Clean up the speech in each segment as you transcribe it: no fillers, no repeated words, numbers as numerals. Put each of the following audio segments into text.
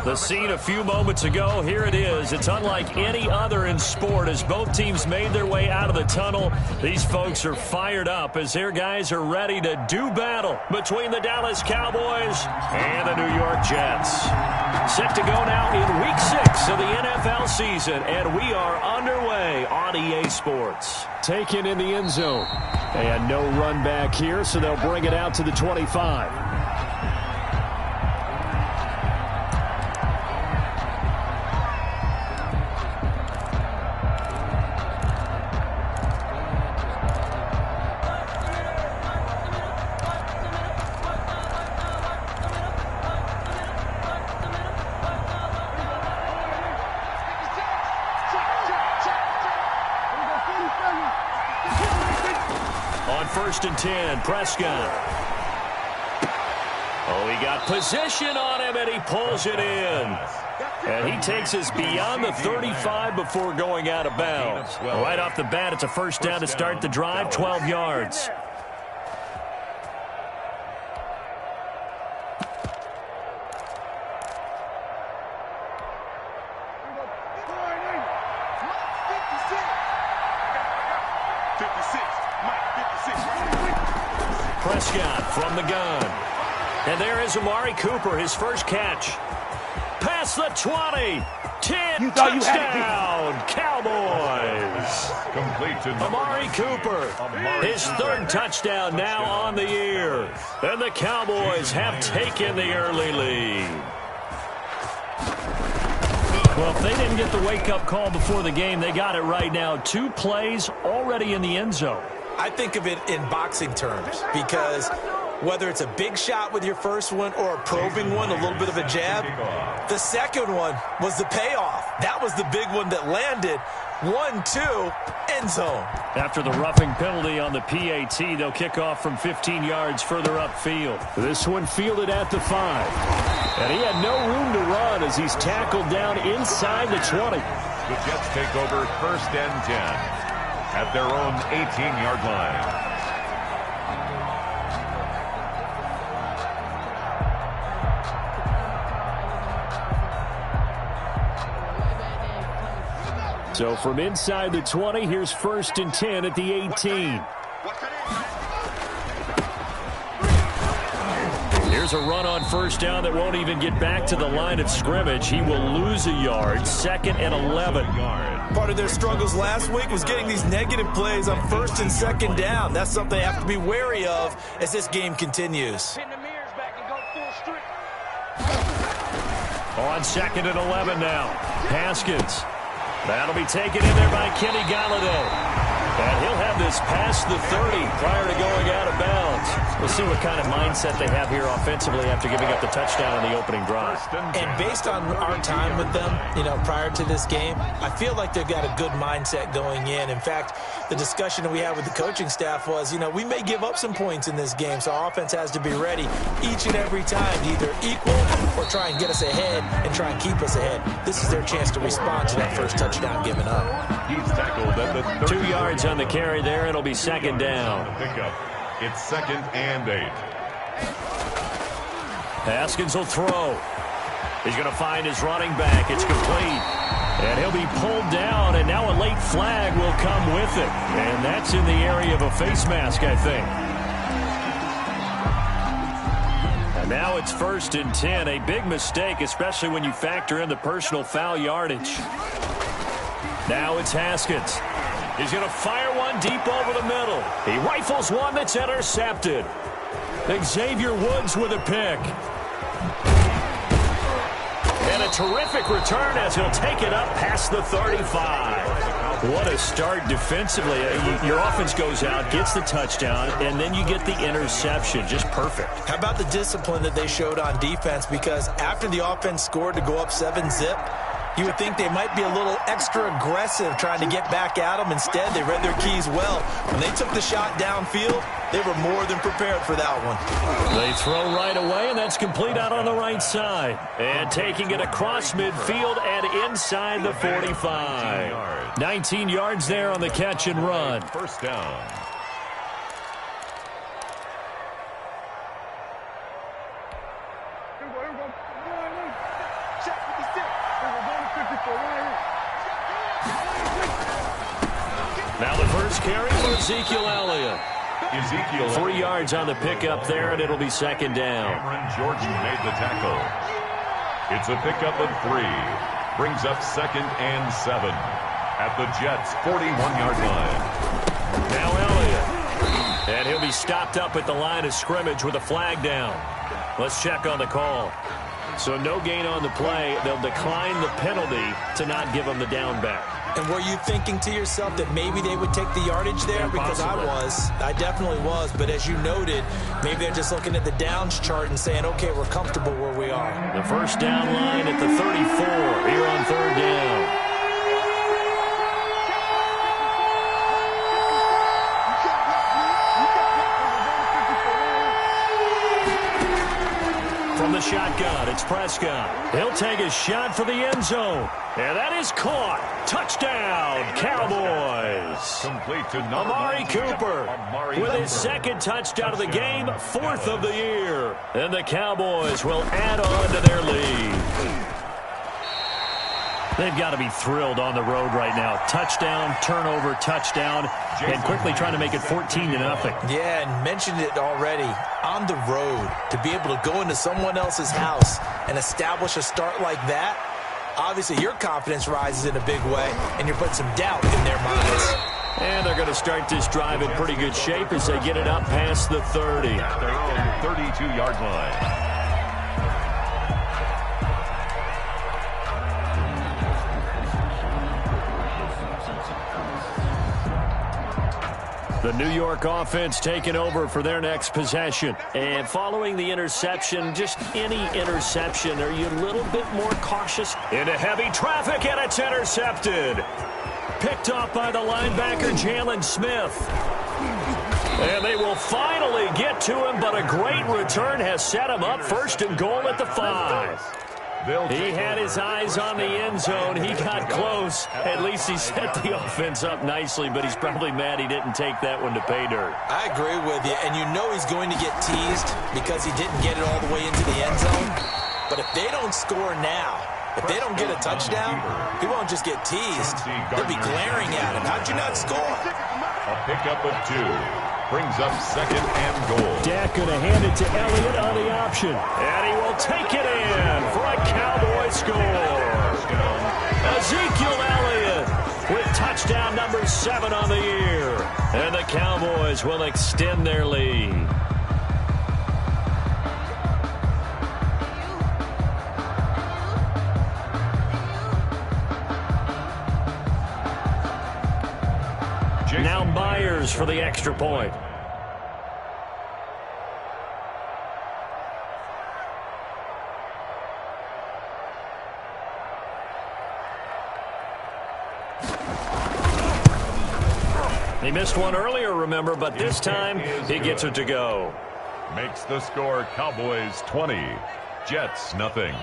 The scene a few moments ago, here it is. It's unlike any other in sport as both teams made their way out of the tunnel. These folks are fired up as their guys are ready to do battle between the Dallas Cowboys and the New York Jets. Set to go now in Week 6 of the NFL season, and we are underway on EA Sports. Taken in the end zone. And no run back here, so they'll bring it out to the 25. On 1st and 10, Prescott. Oh, he got position on him, and he pulls it in. And he takes us beyond the 35 before going out of bounds. Right off the bat, it's a first down to start the drive, 12 yards. Prescott from the gun. And there is Amari Cooper, his first catch. Past the 20. 10, touchdown, Cowboys. Complete to Amari Cooper, his third touchdown now on the year. And the Cowboys have taken the early lead. Well, if they didn't get the wake-up call before the game, they got it right now. 2 plays already in the end zone. I think of it in boxing terms because whether it's a big shot with your first one or a probing one, a little bit of a jab, the second one was the payoff. That was the big one that landed. 1-2, end zone. After the roughing penalty on the PAT, they'll kick off from 15 yards further upfield. This one fielded at the 5. And he had no room to run as he's tackled down inside the 20. The Jets take over 1st and 10. At their own 18-yard line. So from inside the 20, here's 1st and 10 at the 18. Here's a run on first down that won't even get back to the line of scrimmage. He will lose a yard, 2nd and 11. Part of their struggles last week was getting these negative plays on 1st and 2nd down. That's something they have to be wary of as this game continues. On 2nd and 11 now. Haskins. That'll be taken in there by Kenny Galladay. And he'll have this past the 30 prior to going out of bounds. We'll see what kind of mindset they have here offensively after giving up the touchdown on the opening drive. And based on our time with them, prior to this game, I feel like they've got a good mindset going in. In fact, the discussion that we had with the coaching staff was, we may give up some points in this game, so our offense has to be ready each and every time to either equal or try and get us ahead and try and keep us ahead. This is their chance to respond to that first touchdown given up. He's tackled at the 2 yards on the carry there. It'll be 2nd down. Pickup. It's 2nd and 8. Haskins will throw. He's going to find his running back. It's complete. And he'll be pulled down, and now a late flag will come with it. And that's in the area of a face mask, I think. And now it's 1st and 10. A big mistake, especially when you factor in the personal foul yardage. Now it's Haskins. He's going to fire one deep over the middle. He rifles one that's intercepted. Xavier Woods with a pick. And a terrific return as he'll take it up past the 35. What a start defensively. Your offense goes out, gets the touchdown, and then you get the interception. Just perfect. How about the discipline that they showed on defense? Because after the offense scored to go up 7-zip, you would think they might be a little extra aggressive trying to get back at them. Instead, they read their keys well. When they took the shot downfield, they were more than prepared for that one. They throw right away, and that's complete out on the right side. And taking it across midfield and inside the 45. 19 yards there on the catch and run. First down. Now the first carry for Ezekiel Elliott. 3 yards on the pickup there, and it'll be second down. Cameron Jordan made the tackle. It's a pickup of 3. Brings up 2nd and 7 at the Jets' 41-yard line. Now Elliott. And he'll be stopped up at the line of scrimmage with a flag down. Let's check on the call. So no gain on the play. They'll decline the penalty to not give him the down back. And were you thinking to yourself that maybe they would take the yardage there? Because I was. I definitely was. But as you noted, maybe they're just looking at the downs chart and saying, okay, we're comfortable where we are. The first down line at the 34 here on 3rd down. From the shotgun, it's Prescott. He'll take a shot for the end zone. And that is caught. Touchdown, Cowboys. Complete to Amari Cooper with his 2nd touchdown of the game, 4th of the year. And the Cowboys will add on to their lead. They've got to be thrilled on the road right now. Touchdown, turnover, touchdown, and quickly trying to make it 14-0. Yeah, and mentioned it already. On the road, to be able to go into someone else's house and establish a start like that, obviously your confidence rises in a big way, and you're putting some doubt in their minds. And they're going to start this drive in pretty good shape as they get it up past the 30. At their own 32-yard line. The New York offense taking over for their next possession. And following the interception, just any interception, are you a little bit more cautious? Into heavy traffic, and it's intercepted. Picked off by the linebacker, Jalen Smith. And they will finally get to him, but a great return has set him up 1st and goal at the 5. He had his eyes on the end zone. He got close. At least he set the offense up nicely, but he's probably mad he didn't take that one to pay dirt. I agree with you, and you know he's going to get teased because he didn't get it all the way into the end zone. But if they don't score now, if they don't get a touchdown, he won't just get teased. They'll be glaring at him. How'd you not score? A pickup of 2. Brings up 2nd and goal. Dak going to hand it to Elliott on the option. And he will take it in for a Cowboy score. Ezekiel Elliott with touchdown number 7 on the year. And the Cowboys will extend their lead. Now Myers for the extra point. He missed one earlier, remember, but this time he gets it to go. Makes the score Cowboys 20, Jets nothing.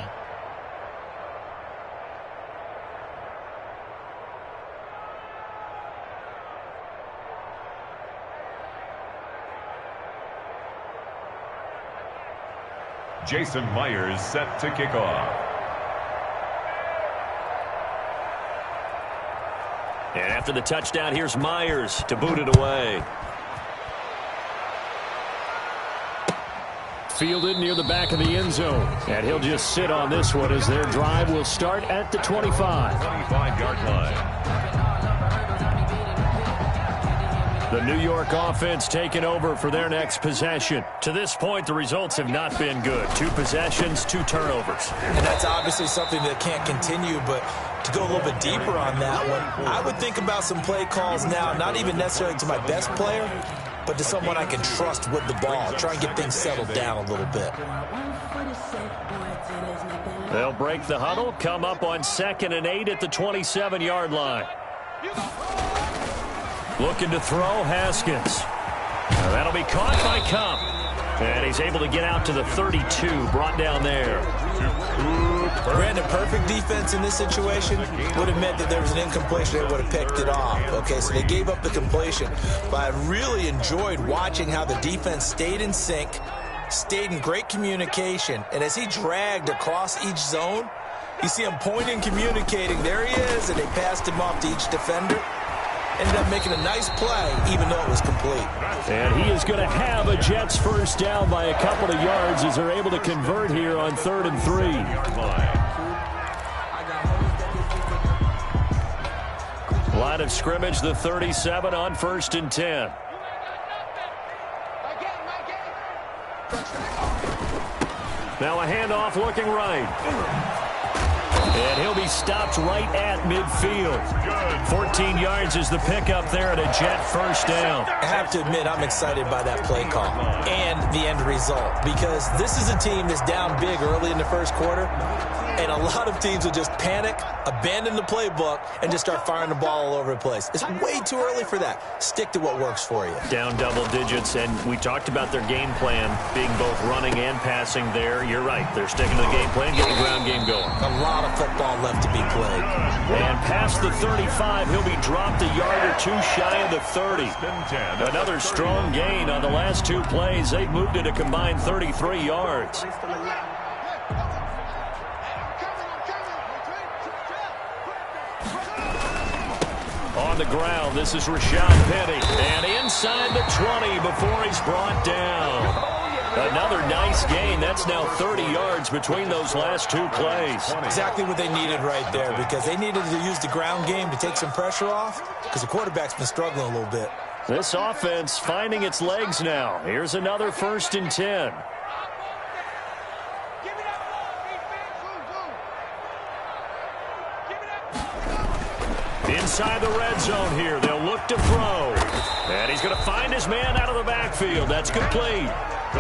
Jason Myers set to kick off. And after the touchdown, here's Myers to boot it away. Fielded near the back of the end zone. And he'll just sit on this one as their drive will start at the 25. 25-yard line. The New York offense taking over for their next possession. To this point, the results have not been good. 2 possessions, 2 turnovers. And that's obviously something that can't continue, but to go a little bit deeper on that one, I would think about some play calls now, not even necessarily to my best player, but to someone I can trust with the ball. Try and get things settled down a little bit. They'll break the huddle, come up on 2nd and 8 at the 27-yard line. Looking to throw, Haskins. Now that'll be caught by Cup. And he's able to get out to the 32, brought down there. Brandon, perfect defense in this situation would have meant that there was an incompletion. They would have picked it off. Okay, so they gave up the completion. But I really enjoyed watching how the defense stayed in sync, stayed in great communication. And as he dragged across each zone, you see him pointing, communicating. There he is, and they passed him off to each defender. ended up making a nice play, even though it was complete. And he is going to have a Jets first down by a couple of yards as they're able to convert here on 3rd and 3. Line of scrimmage, the 37 on 1st and 10. Now a handoff looking right. And he'll be stopped right at midfield. 14 yards is the pickup there at a Jet first down. I have to admit, I'm excited by that play call and the end result, because this is a team that's down big early in the first quarter, and a lot of teams will just panic, abandon the playbook, and just start firing the ball all over the place. It's way too early for that. Stick to what works for you. Down double digits, and we talked about their game plan being both running and passing there. You're right. They're sticking to the game plan, getting the ground game going. A lot of football left to be played. And past the 35, he'll be dropped a yard or two shy of the 30. Another strong gain on the last two plays. They've moved it a combined 33 yards. On the ground, this is Rashad Penny. And inside the 20 before he's brought down. Another nice gain. That's now 30 yards between those last two plays. Exactly what they needed right there, because they needed to use the ground game to take some pressure off, because the quarterback's been struggling a little bit. This offense finding its legs now. Here's another 1st and 10. Inside the red zone here. They'll look to throw. And he's going to find his man out of the backfield. That's complete.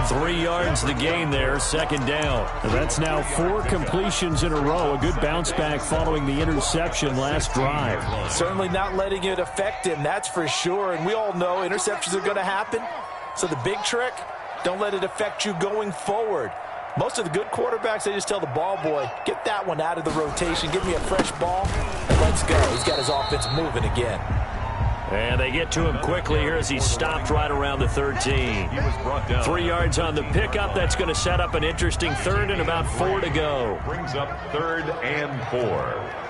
3 yards the gain there, 2nd down. And that's now 4 completions in a row. A good bounce back following the interception last drive. Certainly not letting it affect him, that's for sure. And we all know interceptions are going to happen. So the big trick, don't let it affect you going forward. Most of the good quarterbacks, they just tell the ball boy, get that one out of the rotation, give me a fresh ball, and let's go. He's got his offense moving again. And they get to him quickly here as he's stopped right around the 13. 3 yards on the pickup. That's going to set up an interesting 3rd and about 4 to go. Brings up 3rd and 4.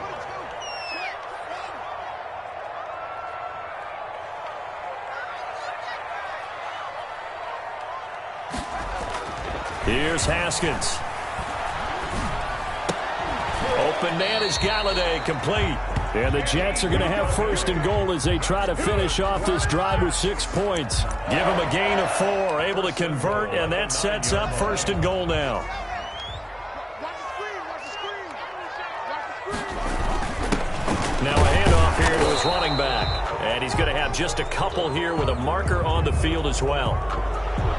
Here's Haskins. Open man is Gauntlet, complete. And the Jets are going to have 1st and goal as they try to finish off this drive with 6 points. Give them a gain of 4, able to convert, and that sets up 1st and goal now. Now a handoff here to his running back. And he's going to have just a couple here with a marker on the field as well.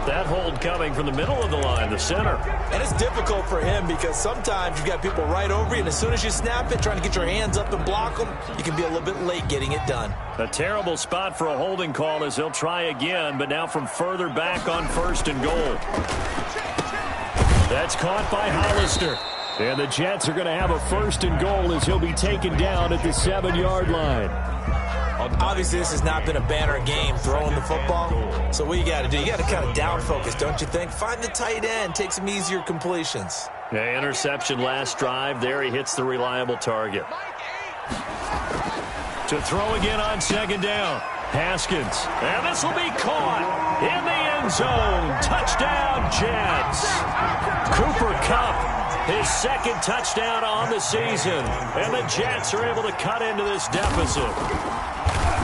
That hold coming from the middle of the line, the center. And it's difficult for him because sometimes you've got people right over you, and as soon as you snap it, trying to get your hands up and block them, you can be a little bit late getting it done. A terrible spot for a holding call as he'll try again, but now from further back on 1st and goal. That's caught by Hollister. And the Jets are going to have a 1st and goal as he'll be taken down at the 7-yard line. Obviously, this has not been a banner game throwing the football. So what you got to do, you got to kind of down focus, don't you think? Find the tight end, take some easier completions. Yeah, interception last drive. There he hits the reliable target. To throw again on 2nd down. Haskins. And this will be caught in the end zone. Touchdown, Jets. Cooper Kupp, his 2nd touchdown on the season. And the Jets are able to cut into this deficit.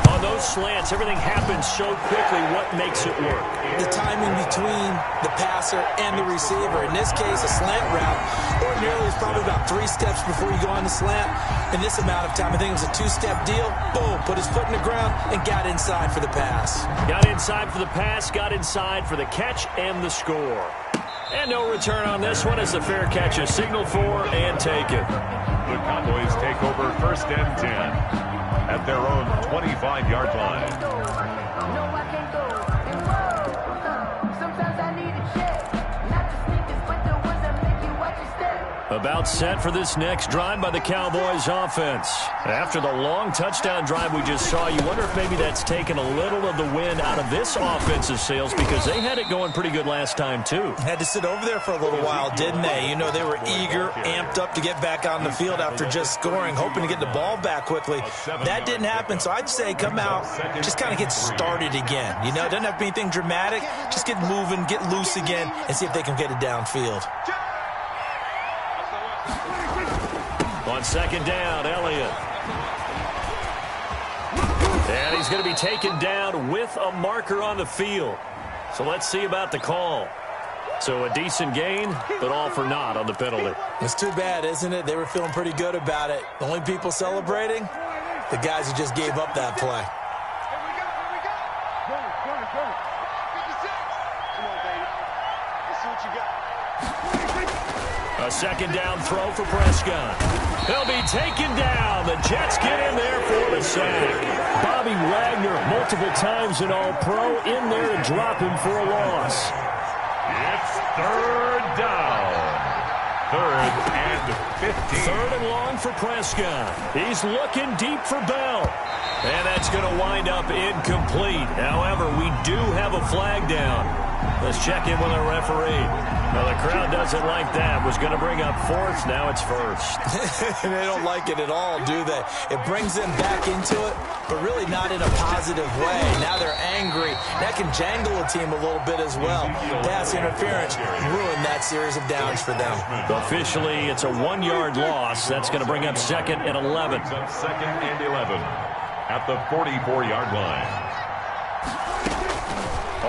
On those slants, everything happens so quickly. What makes it work? The timing between the passer and the receiver. In this case, a slant route ordinarily is probably about 3 steps before you go on the slant. In this amount of time, I think it was a 2-step deal. Boom, put his foot in the ground and got inside for the pass. Got inside for the pass, got inside for the catch and the score. And no return on this one as the fair catch is signaled for and taken. The Cowboys take over 1st and 10 at their own 25-yard line. About set for this next drive by the Cowboys offense. After the long touchdown drive we just saw, you wonder if maybe that's taken a little of the wind out of this offensive sails because they had it going pretty good last time too. Had to sit over there for a little while, didn't they? You know, they were eager, amped up to get back on the field after just scoring, hoping to get the ball back quickly. That didn't happen, so I'd say come out, just kind of get started again. You know, it doesn't have to be anything dramatic. Just get moving, get loose again, and see if they can get it downfield. On second down, Elliott. And he's going to be taken down with a marker on the field. So let's see about the call. So a decent gain, but all for naught on the penalty. It's too bad, isn't it? They were feeling pretty good about it. The only people celebrating, the guys who just gave up that play. A second down throw for Prescott. He'll be taken down. The Jets get in there for the sack. Bobby Wagner, multiple times an All-Pro, in there to drop him for a loss. It's third down. Third and 15. Third and long for Prescott. He's looking deep for Bell. And that's going to wind up incomplete. However, we do have a flag down. Let's check in with our referee. Well, the crowd doesn't like that. Was going to bring up fourth. Now it's first. They don't like it at all, do they? It brings them back into it, but really not in a positive way. Now they're angry. That can jangle a team a little bit as well. Pass interference ruined that series of downs for them. Officially, it's a 1-yard loss. That's going to bring up second and 11. Second and 11 at the 44-yard line.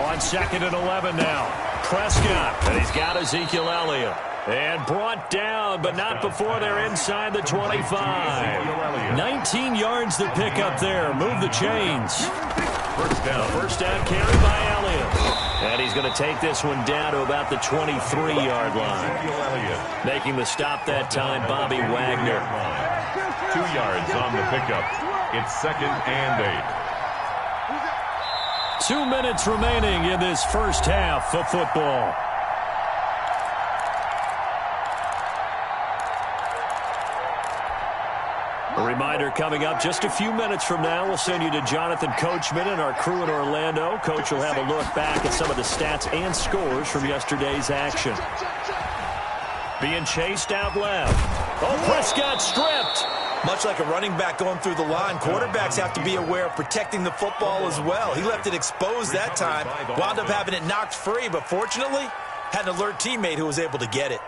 On second and 11 now. Prescott, and he's got Ezekiel Elliott. And brought down, but not before they're inside the 25. 19 yards to pick up there. Move the chains. First down carry by Elliott. And he's going to take this one down to about the 23-yard line. Making the stop that time, Bobby Wagner. 2 yards on the pickup. It's second and 8. 2 minutes remaining in this first half of football. A reminder coming up just a few minutes from now, we'll send you to Jonathan Coachman and our crew in Orlando. Coach will have a look back at some of the stats and scores from yesterday's action. Being chased out left. Oh, Prescott stripped. Much like a running back going through the line, quarterbacks have to be aware of protecting the football as well. He left it exposed that time, wound up having it knocked free, but fortunately, had an alert teammate who was able to get it.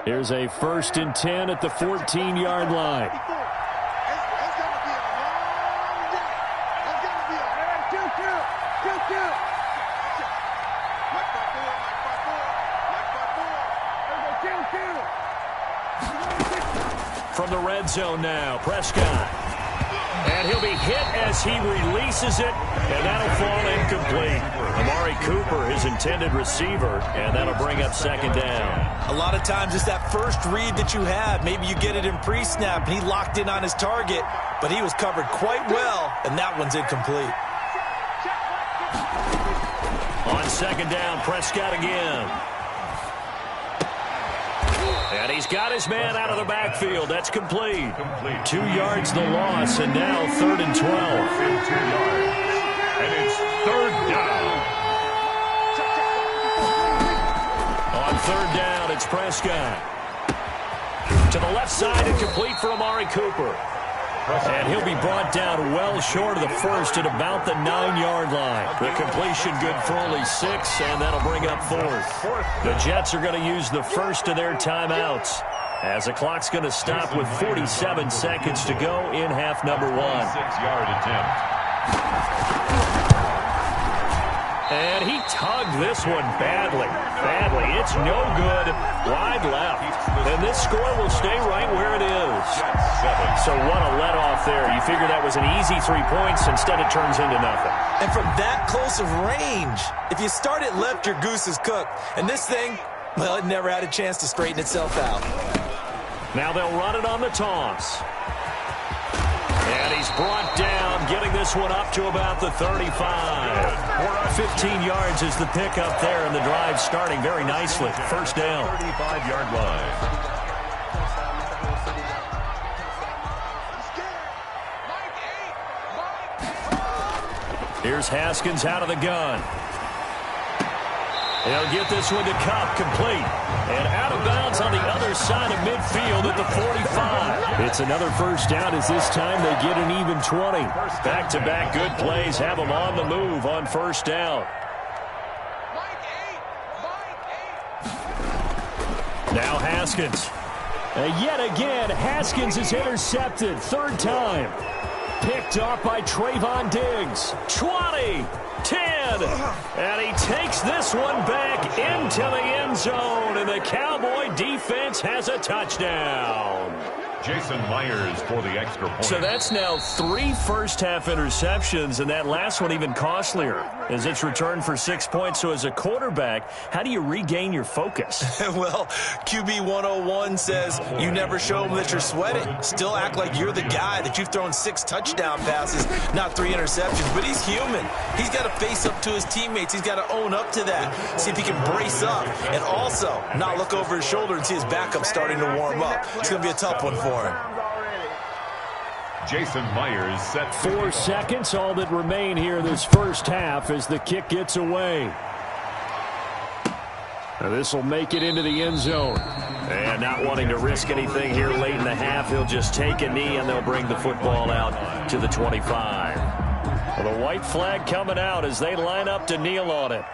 Here's a 1st and 10 at the 14-yard line. From the red zone now, Prescott. And he'll be hit as he releases it, and that'll fall incomplete. Amari Cooper, his intended receiver, and that'll bring up second down. A lot of times it's that first read that you have. Maybe you get it in pre-snap, and he locked in on his target, but he was covered quite well, and that one's incomplete. On second down, Prescott again. And he's got his man out of the backfield. That's complete. 2 yards the loss, and now 3rd and 12. 2 yards. And it's third down. On third down, it's Prescott. To the left side and complete for Amari Cooper. And he'll be brought down well short of the first at about the 9-yard line. The completion good for only 6, and that'll bring up 4th. The Jets are going to use the first of their timeouts as the clock's going to stop with 47 seconds to go in half number 1. 6-yard attempt. And he tugged this one badly. It's no good. Wide left. And this score will stay right where it is. So what a let-off there. You figure that was an easy 3 points. Instead, it turns into nothing. And from that close of range, if you start it left, your goose is cooked. And this thing, well, it never had a chance to straighten itself out. Now they'll run it on the toss. And he's brought down, getting this one up to about the 35. 15 yards is the pickup there, and the drive starting very nicely. First down. 35-yard line. Here's Haskins out of the gun. He'll get this one to Cup, complete. And out of bounds on the other side of midfield at the 45. It's another first down as this time they get an even 20. Back-to-back good plays have them on the move on first down. Now Haskins. Yet again, Haskins is intercepted. Third time. Picked off by Trayvon Diggs. 20, 10, and he takes this one back into the end zone, and the Cowboy defense has a touchdown. Jason Myers for the extra point. So that's now 3 first-half interceptions, and that last one even costlier as it's returned for 6 points. So as a quarterback, how do you regain your focus? Well, QB 101 says you never show them that you're sweating. Still act like you're the guy, that you've thrown 6 touchdown passes, not 3 interceptions. But he's human. He's got to face up to his teammates. He's got to own up to that, see if he can brace up, and also not look over his shoulder and see his backup starting to warm up. It's going to be a tough one for him. Jason Myers set 4 seconds, all that remain here this first half as the kick gets away. This will make it into the end zone. And not wanting to risk anything here late in the half, he'll just take a knee and they'll bring the football out to the 25. Well, the white flag coming out as they line up to kneel on it.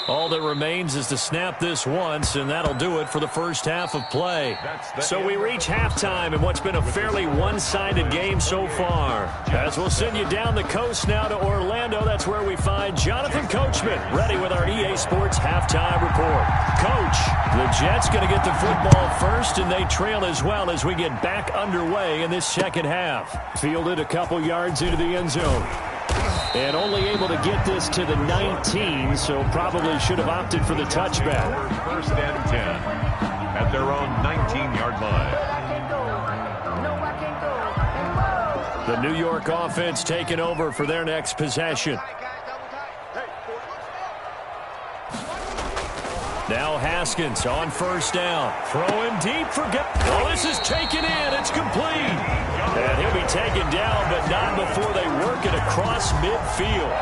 All that remains is to snap this once, and that'll do it for the first half of play. So we reach halftime in what's been a fairly one-sided game so far. As we'll send you down the coast now to Orlando, that's where we find Jonathan Coachman, ready with our EA Sports halftime report. Coach, the Jets going to get the football first, and they trail as well as we get back underway in this second half. Fielded a couple yards into the end zone. And only able to get this to the 19, so probably should have opted for the touchback. First and 10 at their own 19-yard line. The New York offense taking over for their next possession. Now Haskins on first down. Throwing deep for... Oh, this is taken in. It's complete. And he'll be taken down, but not before they work it across midfield.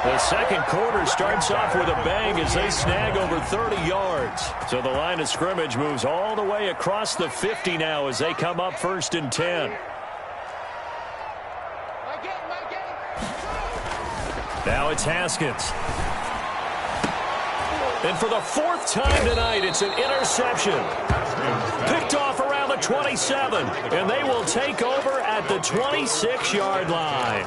The second quarter starts off with a bang as they snag over 30 yards. So the line of scrimmage moves all the way across the 50 now as they come up first and 10. Now it's Haskins. And for the 4th time tonight, it's an interception. Picked off around the 27, and they will take over at the 26-yard line.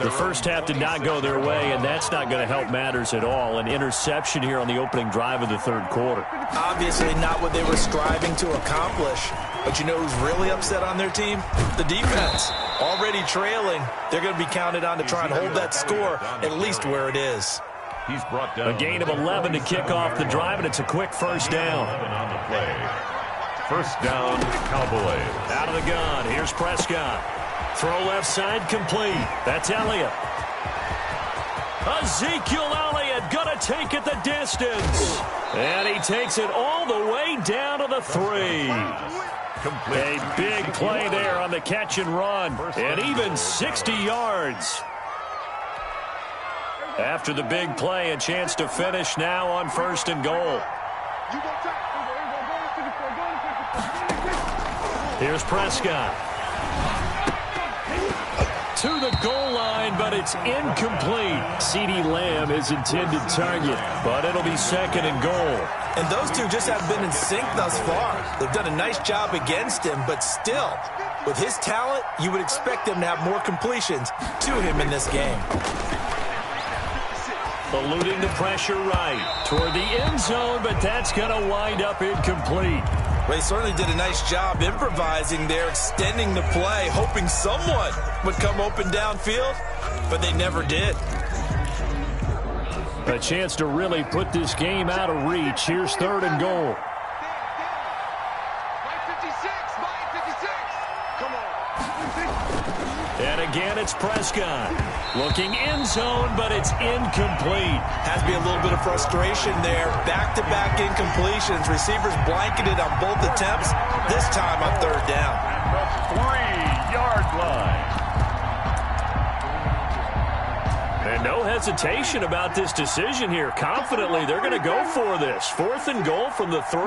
The first half did not go their way, and that's not going to help matters at all. An interception here on the opening drive of the third quarter. Obviously not what they were striving to accomplish. But you know who's really upset on their team? The defense. Already trailing. They're going to be counted on to try and hold that score at least where it is. He's brought down a gain of 11 to kick off the drive, and it's a quick first down. On the play. First down, Cowboys. Out of the gun. Here's Prescott. Throw left side complete. That's Elliott. Ezekiel Elliott going to take it the distance. And he takes it all the way down to the 3. A big play there on the catch and run. And even 60 yards. After the big play, a chance to finish now on first and goal. Here's Prescott. To the goal line, but it's incomplete. CeeDee Lamb is intended target, but it'll be second and goal. And those two just have been in sync thus far. They've done a nice job against him, but still, with his talent, you would expect them to have more completions to him in this game. Eluding the pressure right toward the end zone, but that's going to wind up incomplete. They certainly did a nice job improvising there, extending the play, hoping someone would come open downfield, but they never did. A chance to really put this game out of reach. Here's third and goal. again. It's Prescott. Looking end zone, but it's incomplete. Has to be a little bit of frustration there. Back-to-back incompletions. Receivers blanketed on both attempts. This time on third down. At the 3-yard line. And no hesitation about this decision here. Confidently, they're going to go for this. 4th and goal from the 3.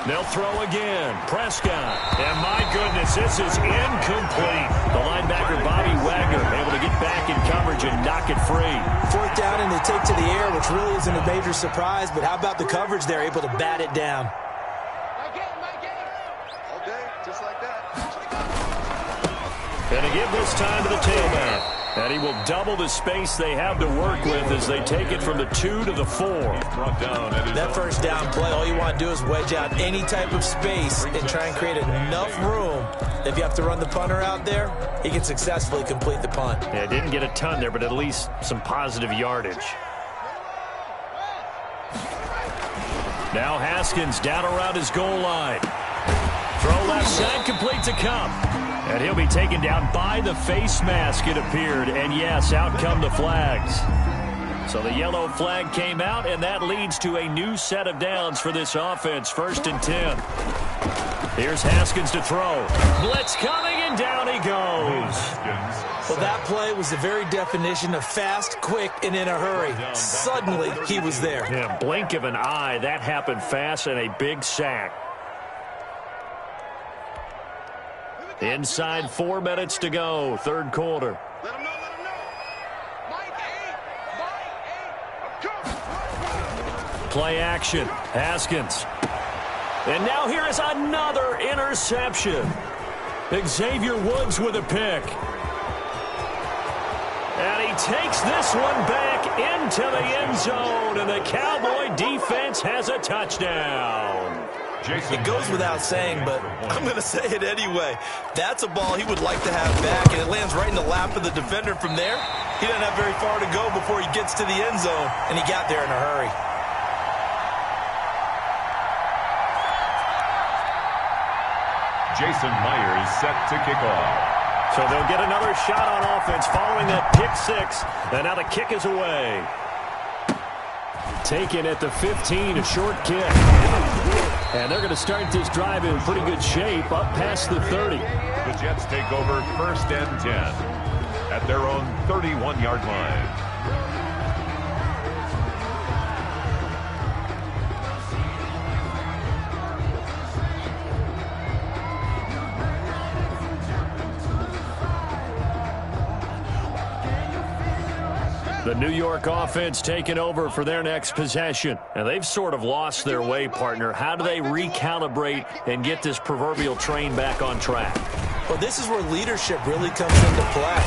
They'll throw again. Prescott. And my goodness, this is incomplete. The linebacker, Bobby Wagner, able to get back in coverage and knock it free. 4th down and they take to the air, which really isn't a major surprise. But how about the coverage there, able to bat it down? Okay, just like that. And to give this time to the tailback. And he will double the space they have to work with as they take it from the 2 to the 4. That first down play, all you want to do is wedge out any type of space and try and create enough room. If you have to run the punter out there, he can successfully complete the punt. Yeah, didn't get a ton there, but at least some positive yardage. Now Haskins down around his goal line. Throw left side, complete to Cup. And he'll be taken down by the face mask, it appeared. And yes, out come the flags. So the yellow flag came out, and that leads to a new set of downs for this offense. 1st and 10. Here's Haskins to throw. Blitz coming, and down he goes. Well, that play was the very definition of fast, quick, and in a hurry. Suddenly, he was there. Yeah, blink of an eye. That happened fast, and a big sack. Inside 4 minutes to go, 3rd quarter. Let him know, let him know. Mike 8, Play action. Haskins. And now here is another interception. Xavier Woods with a pick. And he takes this one back into the end zone, and the Cowboy defense has a touchdown. It goes without saying, but I'm going to say it anyway. That's a ball he would like to have back, and it lands right in the lap of the defender from there. He doesn't have very far to go before he gets to the end zone, and he got there in a hurry. Jason Myers set to kick off. So they'll get another shot on offense following that pick 6, and now the kick is away. Taken at the 15, a short kick. And they're going to start this drive in pretty good shape, up past the 30. The Jets take over 1st and 10 at their own 31-yard line. The New York offense taking over for their next possession. And they've sort of lost their way, partner. How do they recalibrate and get this proverbial train back on track? Well, this is where leadership really comes into play.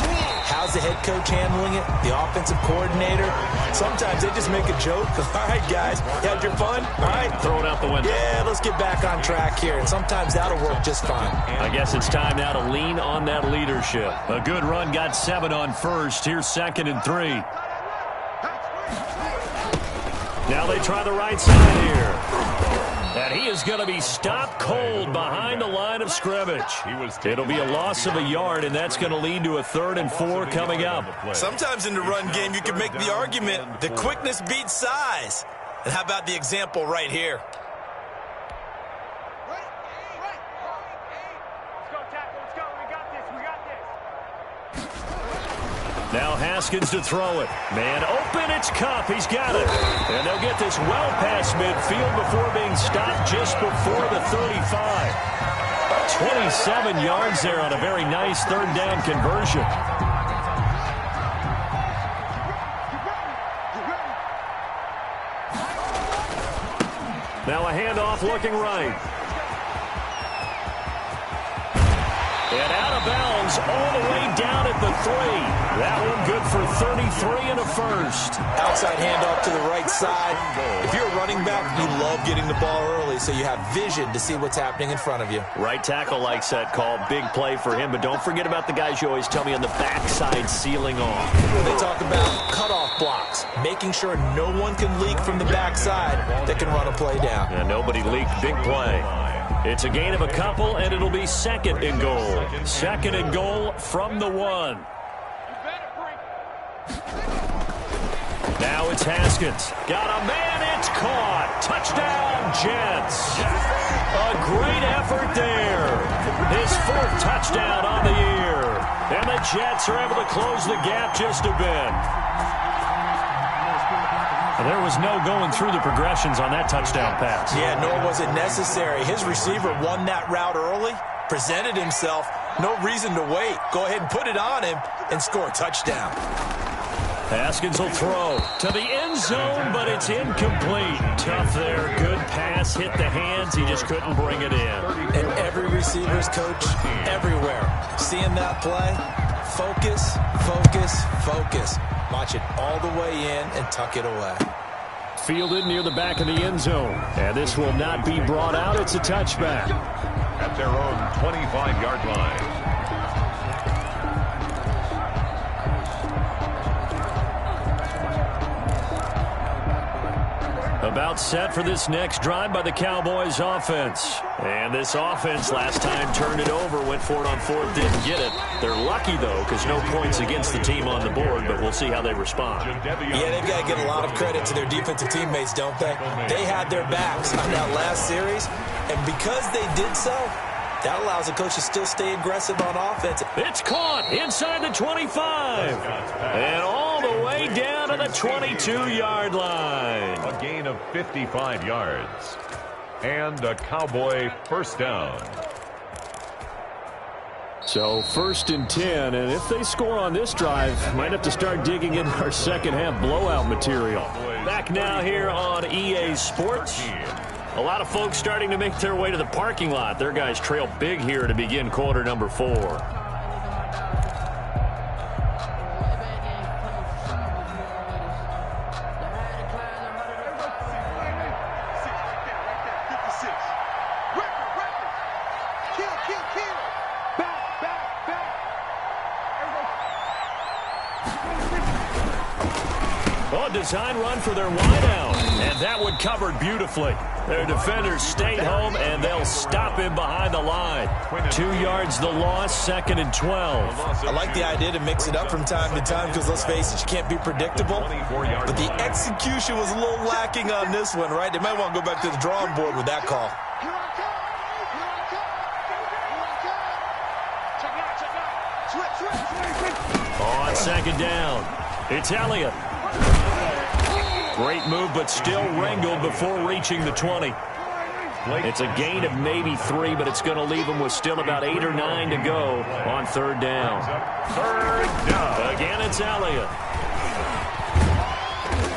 How's the head coach handling it? The offensive coordinator? Sometimes they just make a joke. All right, guys, you had your fun? All right. Throw it out the window. Yeah, let's get back on track here. And sometimes that'll work just fine. I guess it's time now to lean on that leadership. A good run got 7 on first. Here's 2nd and 3. Now they try the right side here. And he is going to be stopped cold behind the line of scrimmage. It'll be a loss of a yard, and that's going to lead to a 3rd and 4 coming up. Sometimes in the run game, you can make the argument that quickness beats size. And how about the example right here? Now Haskins to throw it. Man open, it's Cup. He's got it. And they'll get this well past midfield before being stopped just before the 35. 27 yards there on a very nice 3rd down conversion. Now a handoff looking right. And out of bounds all the way down at the 3. That one good for 33 and a first. Outside handoff to the right side. If you're a running back, you love getting the ball early so you have vision to see what's happening in front of you. Right tackle likes that call. Big play for him. But don't forget about the guys you always tell me on the backside sealing off. They talk about cutoff blocks, making sure no one can leak from the backside that can run a play down. And nobody leaked. Big play. It's a gain of a couple, and it'll be second and goal. Second and goal from the 1. Now it's Haskins. Got a man, it's caught. Touchdown, Jets. A great effort there. His 4th touchdown on the year. And the Jets are able to close the gap just a bit. There was no going through the progressions on that touchdown pass. Yeah, nor was it necessary. His receiver won that route early, presented himself. No reason to wait. Go ahead and put it on him and score a touchdown. Haskins will throw to the end zone, but it's incomplete. Tough there. Good pass. Hit the hands. He just couldn't bring it in. And every receiver's coach everywhere. Seeing that play, focus, focus, focus. Watch it all the way in and tuck it away. Fielded near the back of the end zone. And this will not be brought out. It's a touchback. At their own 25-yard line. About set for this next drive by the Cowboys offense. And this offense last time turned it over, went for it on 4th, didn't get it.Ey're lucky, though, because no points against the team on the board, but we'll see how they respond. Yeah, they've got to give a lot of credit to their defensive teammates, don't they? They had their backs on that last series, and because they did so, that allows the coach to still stay aggressive on offense. It's caught inside the 25. And all the way down to the 22-yard line. A gain of 55 yards. And a Cowboy first down. So 1st and 10, and if they score on this drive, might have to start digging in our second half blowout material. Back now here on EA Sports. A lot of folks starting to make their way to the parking lot. Their guys trail big here to begin quarter number 4. Oh, design run for their wideout. And that one covered beautifully. Their defenders stayed home, and they'll stop him behind the line. 2 yards the loss, 2nd and 12. I like the idea to mix it up from time to time because, let's face it, you can't be predictable. But the execution was a little lacking on this one, right? They might want to go back to the drawing board with that call. On 2nd down, it's Elliott. Great move, but still wrangled before reaching the 20. It's a gain of maybe 3, but it's going to leave him with still about 8 or 9 to go on 3rd down. Again, it's Elliott.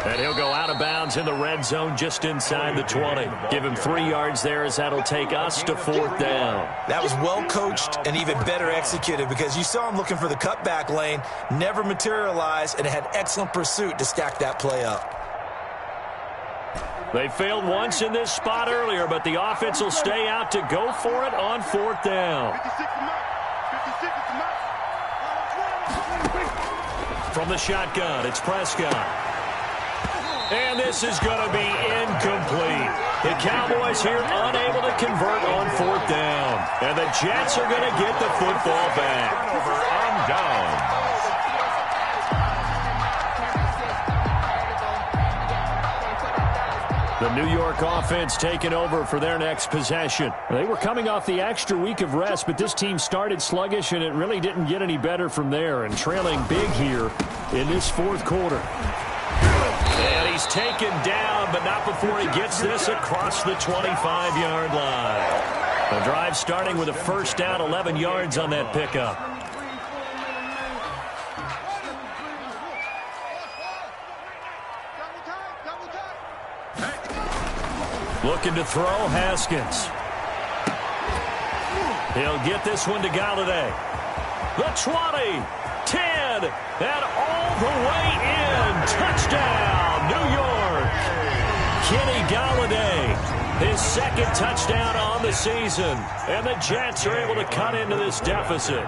And he'll go out of bounds in the red zone just inside the 20. Give him 3 yards there as that'll take us to 4th down. That was well coached and even better executed because you saw him looking for the cutback lane, never materialized, and had excellent pursuit to stack that play up. They failed once in this spot earlier, but the offense will stay out to go for it on 4th down. From the shotgun, it's Prescott. And this is going to be incomplete. The Cowboys here unable to convert on 4th down. And the Jets are going to get the football back. On down. The New York offense taking over for their next possession. They were coming off the extra week of rest, but this team started sluggish, and it really didn't get any better from there, and trailing big here in this 4th quarter. And he's taken down, but not before he gets this across the 25-yard line. The drive starting with a first down, 11 yards on that pickup. Looking to throw, Haskins. He'll get this one to Gauntlet. The 20, 10, and all the way in. Touchdown, New York. Kenny Gauntlet, his 2nd touchdown on the season. And the Jets are able to cut into this deficit.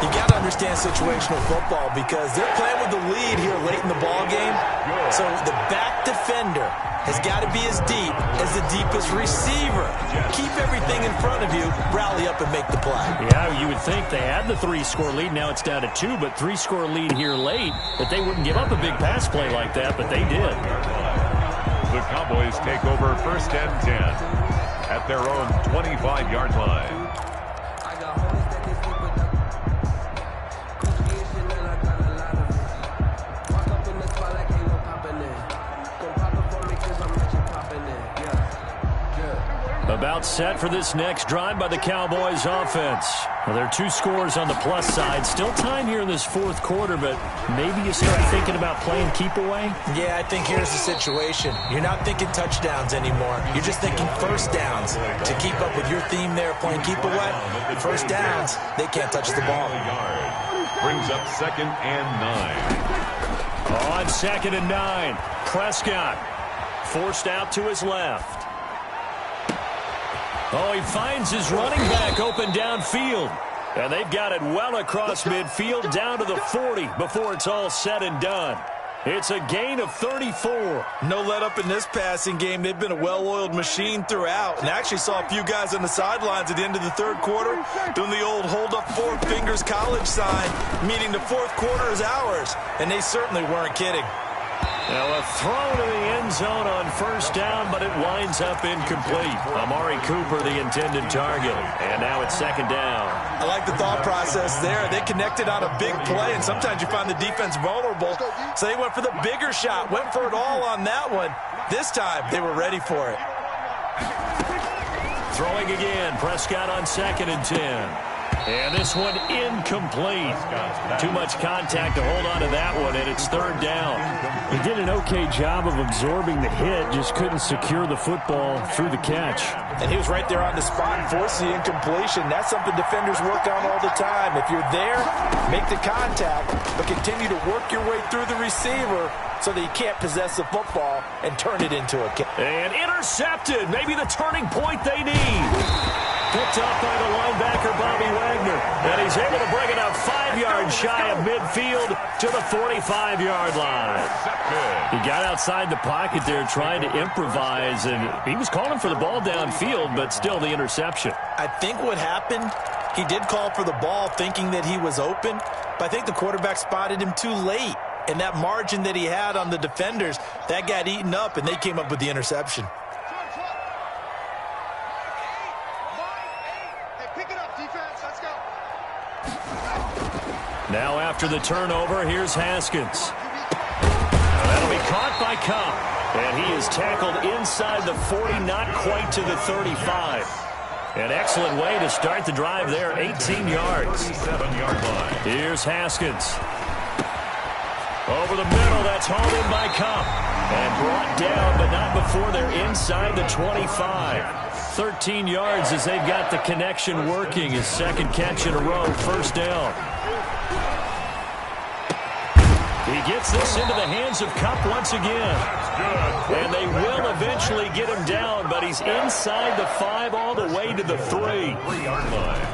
You got to understand situational football because they're playing with the lead here late in the ball game. So the back defender has got to be as deep as the deepest receiver. Keep everything in front of you, rally up and make the play. Yeah, you would think they had the 3-score lead. Now it's down to 2, but 3-score lead here late, that they wouldn't give up a big pass play like that, but they did. The Cowboys take over 1st and 10 at their own 25-yard line. About set for this next drive by the Cowboys offense. Well, there are 2 scores on the plus side. Still time here in this 4th quarter, but maybe you start thinking about playing keep away? Yeah, I think here's the situation. You're not thinking touchdowns anymore. You're just thinking first downs. To keep up with your theme there, playing keep away, first downs, they can't touch the ball. Brings up 2nd and 9. On 2nd and 9, Prescott forced out to his left. Oh, he finds his running back open downfield. And they've got it well across midfield down to the 40 before it's all said and done. It's a gain of 34. No let up in this passing game. They've been a well-oiled machine throughout. And I actually saw a few guys on the sidelines at the end of the 3rd quarter doing the old hold up 4 fingers college sign, meaning the 4th quarter is ours. And they certainly weren't kidding. Now a throw to the end zone on 1st down, but it winds up incomplete. Amari Cooper, the intended target. And now it's 2nd down. I like the thought process there. They connected on a big play, and sometimes you find the defense vulnerable. So they went for the bigger shot, went for it all on that one. This time, they were ready for it. Throwing again, Prescott on 2nd and 10. And this one incomplete. Too much contact to hold on to that one, and it's 3rd down. He did an okay job of absorbing the hit, just couldn't secure the football through the catch. And he was right there on the spot and forced the incompletion. That's something defenders work on all the time. If you're there, make the contact, but continue to work your way through the receiver so that you can't possess the football and turn it into a catch. And intercepted, maybe the turning point they need. Picked up by the linebacker, Bobby Wagner. And he's able to bring it up 5 yards shy of midfield to the 45-yard line. He got outside the pocket there trying to improvise, and he was calling for the ball downfield, but still the interception. I think what happened, he did call for the ball thinking that he was open, but I think the quarterback spotted him too late. And that margin that he had on the defenders, that got eaten up, and they came up with the interception. Now after the turnover, here's Haskins. That'll be caught by Cup. And he is tackled inside the 40, not quite to the 35. An excellent way to start the drive there, 18 yards. 7-yard line. Here's Haskins. Over the middle, that's hauled in by Cup. And brought down, but not before they're inside the 25. 13 yards as they've got the connection working. His 2nd catch in a row, 1st down. He gets this into the hands of Cup once again. And they will eventually get him down, but he's inside the 5 all the way to the 3. 3-yard line.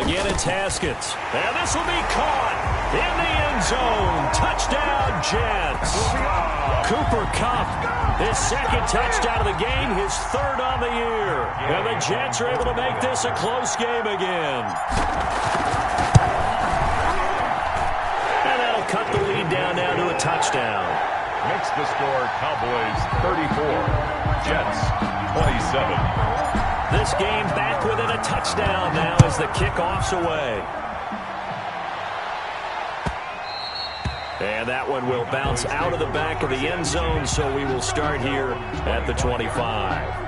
Again, it's Haskins. And this will be caught in the end zone. Touchdown, Jets. Cooper Kupp, his 2nd touchdown of the game, his 3rd on the year. And the Jets are able to make this a close game again. And that'll cut the lead down now to a touchdown. Makes the score Cowboys 34, Jets 27. This game back within a touchdown now as the kickoff's away. And that one will bounce out of the back of the end zone, so we will start here at the 25.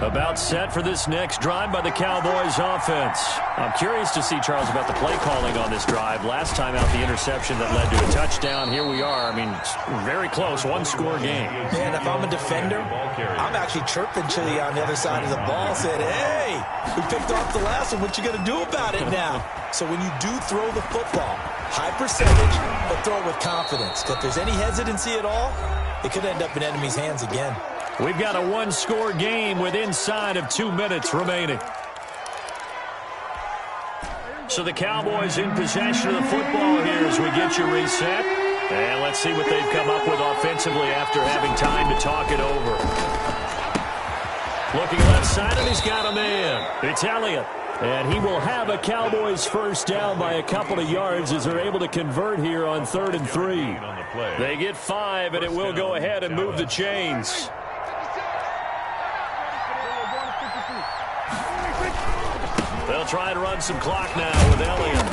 About set for this next drive by the Cowboys offense. I'm curious to see, Charles, about the play calling on this drive. Last time out, the interception that led to a touchdown. Here we are. I mean, very close, 1-score game. Man, if I'm a defender, I'm actually chirping to you on the other side of the ball, saying, hey, we picked off the last one. What you going to do about it now? So when you do throw the football, high percentage, but throw it with confidence. If there's any hesitancy at all, it could end up in enemy's hands again. We've got a one-score game with inside of 2 minutes remaining. So the Cowboys in possession of the football here as we get you reset. And let's see what they've come up with offensively after having time to talk it over. Looking left side, and he's got a man. It's Elliott. And he will have a Cowboys first down by a couple of yards as they're able to convert here on 3rd and 3. They get 5, and it will go ahead and move the chains. They'll try to run some clock now with Elliott.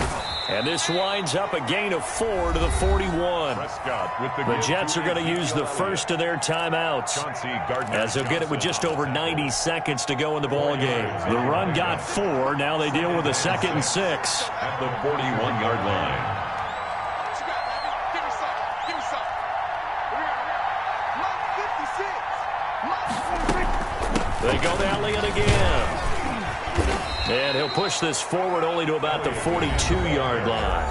And this winds up a gain of 4 to the 41. The Jets are going to use the first of their timeouts as they'll get it with just over 90 seconds to go in the ballgame. The run got 4. Now they deal with a 2nd and 6. At the 41-yard line. They go to Elliott again. And he'll push this forward only to about the 42-yard line.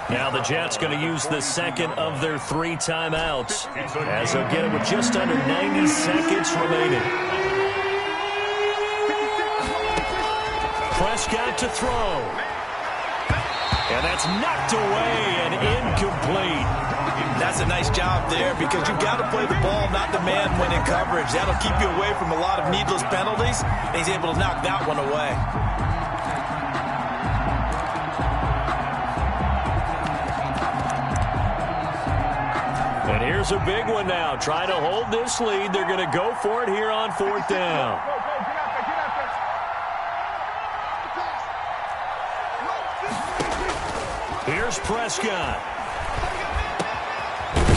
Now the Jets going to use the second of their 3 timeouts as they'll get it with just under 90 seconds remaining. Prescott to throw. And that's knocked away and incomplete. That's a nice job there because you've got to play the ball, not demand when in coverage. That'll keep you away from a lot of needless penalties. And he's able to knock that one away. And here's a big one now. Try to hold this lead. They're going to go for it here on 4th down. Here's Prescott.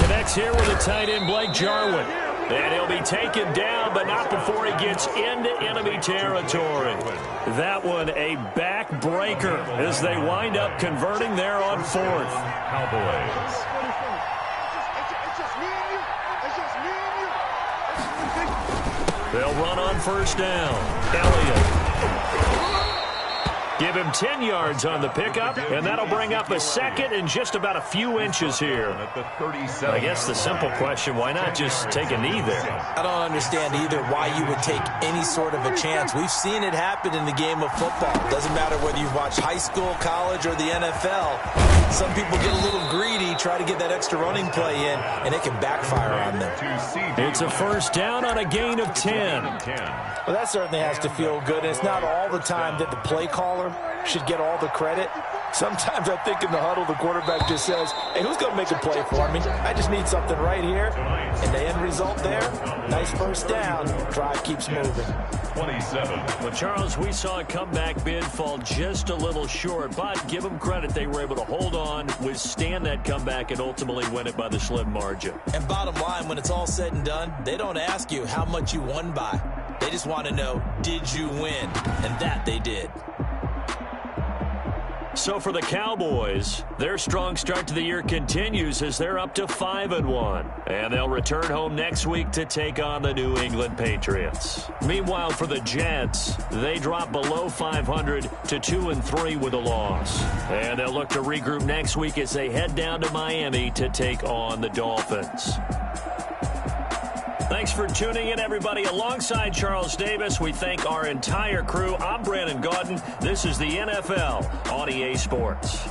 Connects here with the tight end, Blake Jarwin. And he'll be taken down, but not before he gets into enemy territory. That one a backbreaker as they wind up converting there on 4th. Cowboys. They'll run on 1st down. Elliott. Give him 10 yards on the pickup, and that'll bring up a 2nd and just about a few inches here. I guess the simple question, why not just take a knee there? I don't understand either why you would take any sort of a chance. We've seen it happen in the game of football. It doesn't matter whether you've watched high school, college, or the NFL. Some people get a little greedy, try to get that extra running play in, and it can backfire on them. It's a 1st down on a gain of 10. Well, that certainly has to feel good, and it's not all the time that the play caller should get all the credit. Sometimes I think in the huddle, the quarterback just says, hey, who's going to make a play for me? I just need something right here. And the end result there, nice 1st down. Drive keeps moving. 27. Well, Charles, we saw a comeback bid fall just a little short, but give them credit. They were able to hold on, withstand that comeback, and ultimately win it by the slim margin. And bottom line, when it's all said and done, they don't ask you how much you won by. They just want to know, did you win? And that they did. So for the Cowboys, their strong start to the year continues as they're up to 5-1. And they'll return home next week to take on the New England Patriots. Meanwhile, for the Jets, they drop below 500 to 2-3 with a loss. And they'll look to regroup next week as they head down to Miami to take on the Dolphins. Thanks for tuning in, everybody. Alongside Charles Davis, we thank our entire crew. I'm Brandon Gaudin. This is the NFL on EA Sports.